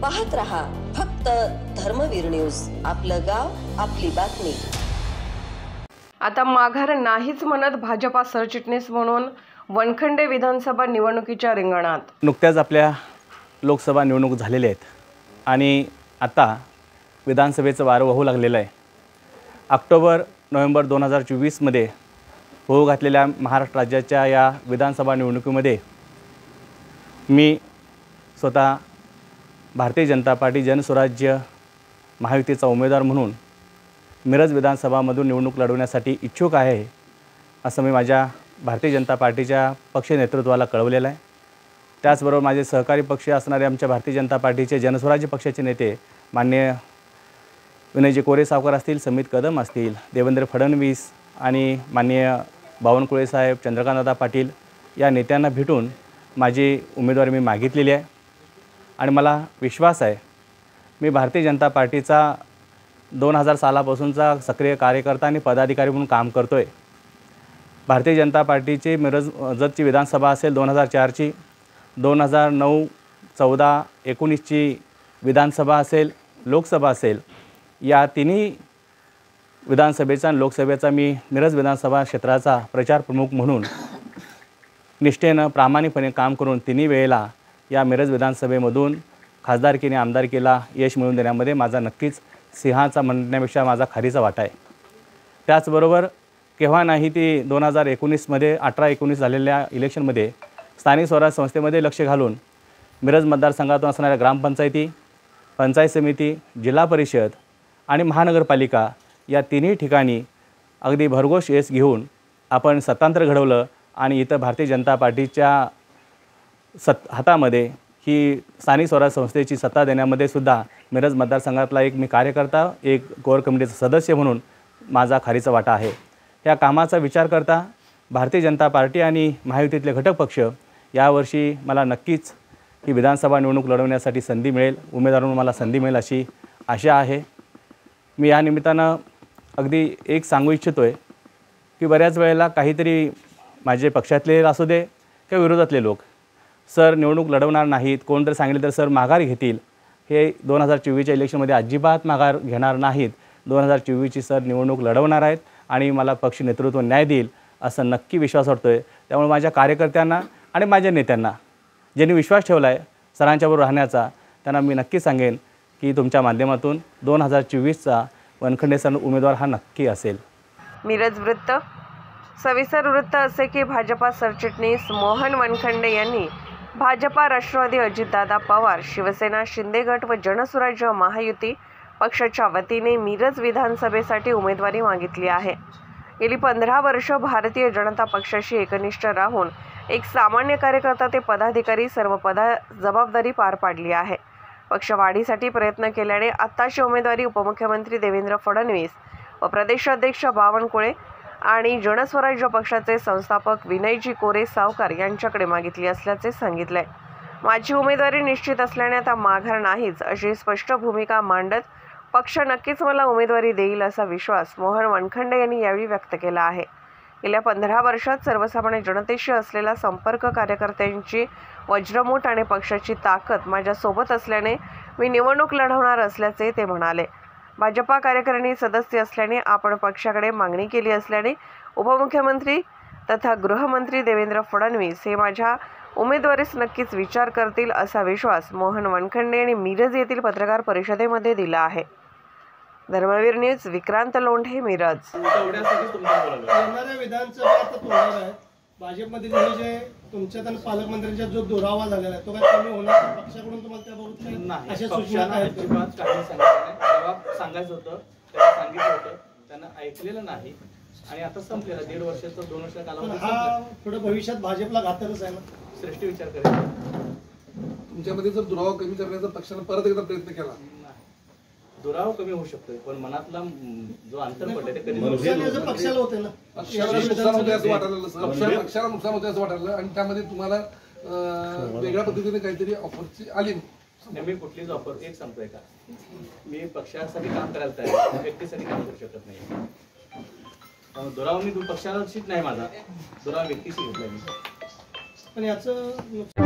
पाहत रहा फक्त धर्मवीर न्यूज, आपलं गाव आपली बातमी। आता माघार नाहीच म्हणत भाजपा सरचिटणीस म्हणून वनखंडे विधानसभा निवडणुकीच्या रिंगणात। नुकत्याच आपल्या लोकसभा निवडणूक झालेल्या आहेत आणि आता विधानसभेचं वारं वाहू लागलेलं आहे। ऑक्टोबर नोव्हेंबर 2024 मध्ये होऊ घातलेल्या महाराष्ट्र राज्याच्या या विधानसभा निवडणुकीमध्ये मी स्वतः भारतीय जनता पार्टी जनस्वराज्य महायुतीचा उमेदवार म्हणून मिरज विधानसभामधून निवडणूक लढवण्यासाठी इच्छुक आहे असं मी माझ्या भारतीय जनता पार्टीच्या पक्ष नेतृत्वाला कळवलेलं आहे। त्याचबरोबर माझे सहकारी पक्ष असणारे आमच्या भारतीय जनता पार्टीचे जनस्वराज्य पक्षाचे नेते माननीय विनयजी कोरे सावकार असतील, समित कदम असतील, देवेंद्र फडणवीस आणि माननीय बावनकुळे साहेब, चंद्रकांतदादा पाटील या नेत्यांना भेटून माझी उमेदवारी मी मागितलेली आहे आणि मला विश्वास आहे मी भारतीय जनता पार्टीचा 2000 सालापासूनचा सक्रिय कार्यकर्ता आणि पदाधिकारी म्हणून काम करतोय। भारतीय जनता पार्टीची मिरज जतची विधानसभा असेल 2004ची, 2009, 14, 19ची विधानसभा असेल, लोकसभा असेल, या तिन्ही विधानसभेचा आणि लोकसभेचा मी मिरज विधानसभा क्षेत्राचा प्रचार प्रमुख म्हणून निष्ठेनं प्रामाणिकपणे काम करून तिन्ही वेळेला या मिरज विधानसभेमधून खासदारकीने आमदारकीला यश मिळवून देण्यामध्ये माझा नक्कीच सिंहाचा म्हणण्यापेक्षा माझा खारीचा वाटा आहे। त्याचबरोबर केव्हा नाही ती 2019 मध्ये 18-19 झालेल्या इलेक्शनमध्ये स्थानिक स्वराज्य संस्थेमध्ये लक्ष घालून मिरज मतदारसंघातून असणाऱ्या ग्रामपंचायती, पंचायत समिती, जिल्हा परिषद आणि महानगरपालिका या तिन्ही ठिकाणी अगदी भरघोस यश घेऊन आपण सत्तांतर घडवलं आणि इथं भारतीय जनता पार्टीच्या हातामध्ये ही स्थानिक स्वराज्य संस्थेची सत्ता देण्यामध्ये सुद्धा मिरज मतदारसंघातला एक मी कार्यकर्ता, एक कोर कमिटीचा सदस्य म्हणून माझा खारीचा वाटा आहे। या कामाचा विचार करता भारतीय जनता पार्टी आणि महायुतीतले घटक पक्ष यावर्षी मला नक्कीच ही विधानसभा निवडणूक लढवण्यासाठी संधी मिळेल, उमेदवार म्हणून मला संधी मिळेल अशी आशा आहे। मी या निमित्तानं अगदी एक सांगू इच्छितो आहे की बऱ्याच वेळेला काहीतरी माझे पक्षातले असू दे किंवा विरोधातले लोक सर निवडणूक लढवणार नाहीत, कोणतरी सांगितलं तर सर माघार घेतील, हे 2024च्या इलेक्शनमध्ये अजिबात माघार घेणार नाहीत। 2024ची सर निवडणूक लढवणार आहेत आणि मला पक्ष नेतृत्व न्याय देईल असं नक्की विश्वास वाटतो आहे। त्यामुळे माझ्या कार्यकर्त्यांना आणि माझ्या नेत्यांना ज्यांनी विश्वास ठेवला आहे सरांच्याबरोबर राहण्याचा, त्यांना मी नक्की सांगेन की तुमच्या माध्यमातून 2024चा वनखंडे सर उमेदवार हा नक्की असेल। मिरज वृत्त सविस्तर वृत्त असे की भाजपा सरचिटणीस मोहन वनखंडे यांनी भाजपा, राष्ट्रवादी, अजितदादा पवार, शिवसेना, शिंदे गट व जनस्वराज्य महायुती पक्षाच्या वतीने मिरज विधानसभेसाठी उमेदवारी मागितली आहे। गेली 15 वर्ष भारतीय जनता पक्षाशी एकनिष्ठ राहून एक सामान्य कार्यकर्ता ते पदाधिकारी सर्व जबाबदारी पार पाडली आहे। पक्षवाढीसाठी प्रयत्न केल्याने आत्ताची उमेदवारी उपमुख्यमंत्री देवेंद्र फडणवीस व प्रदेशाध्यक्ष बावनकुळे आणि जनस्वराज्य पक्षाचे संस्थापक विनयजी कोरे सावकार यांच्याकडे मागितली असल्याचे सांगितले। माझी उमेदवारी निश्चित असल्याने आता माघार नाहीच अशी स्पष्ट भूमिका मांडत पक्ष नक्कीच मला उमेदवारी देईल असा विश्वास मोहन वनखंडे यांनी यावेळी व्यक्त केला आहे। गेल्या 15 वर्षात सर्वसामान्य जनतेशी असलेला संपर्क, कार्यकर्त्यांची वज्रमूठ आणि पक्षाची ताकद माझ्यासोबत असल्याने मी निवडणूक लढवणार असल्याचे ते म्हणाले। भाजपा कार्यकारिणी सदस्य असल्याने आपण पक्षाकडे मागणी केली असल्याने उपमुख्यमंत्री तथा गृहमंत्री देवेंद्र फडणवीस हे माझ्या उमेदवारीस नक्कीच विचार करतील असा विश्वास मोहन वनखंडे यांनी मिरज येथील पत्रकार परिषदेमध्ये दिला आहे। धर्मवीर न्यूज, विक्रांत लोंढे, मिरज। येणाऱ्या विधानसभेत होणार आहे भाजपमध्ये जे तुमच्यात आणि पालकमंत्र्यांचा जो दुरावा झालेला आहे तो काय कमी होणार पक्षाकडून तुम्हाला त्याबाबत नाही अशा सूचना आहेत? अजिबात काही सांगितलं नाही। तेव्हा सांगायचं होतं तेव्हा सांगितलं होतं, त्यांना ऐकलेलं नाही आणि आता संपलेला 1.5 वर्षाचा 2 वर्षाचा कालावधी हा पुढे भविष्यात भाजपला घातकच आहे ना। श्रेष्ठी विचार करेल। तुमच्यामध्ये जर दुरावा कमी करण्याचा पक्षाने परत एकदा प्रयत्न केला, दुरावा कमी होऊ शकतोय पण मनातला जो अंतर पडले ते कधी पक्षाला होते ना, पक्षाला नुकसान होते असं वाटायला, पक्षाला नुकसान होते असं वाटायला आणि त्यामध्ये तुम्हाला वेगळ्या पद्धतीने काहीतरी ऑफरची आली। मी कुठलीच ऑफर एक सांगतोय का, मी पक्षासाठी काम करायला तयार, व्यक्तीसाठी काम करू शकत नाही। दुरावा मी पक्षाशीच नाही, माझा दुरावा व्यक्तीशी घेतला मी। पण याचं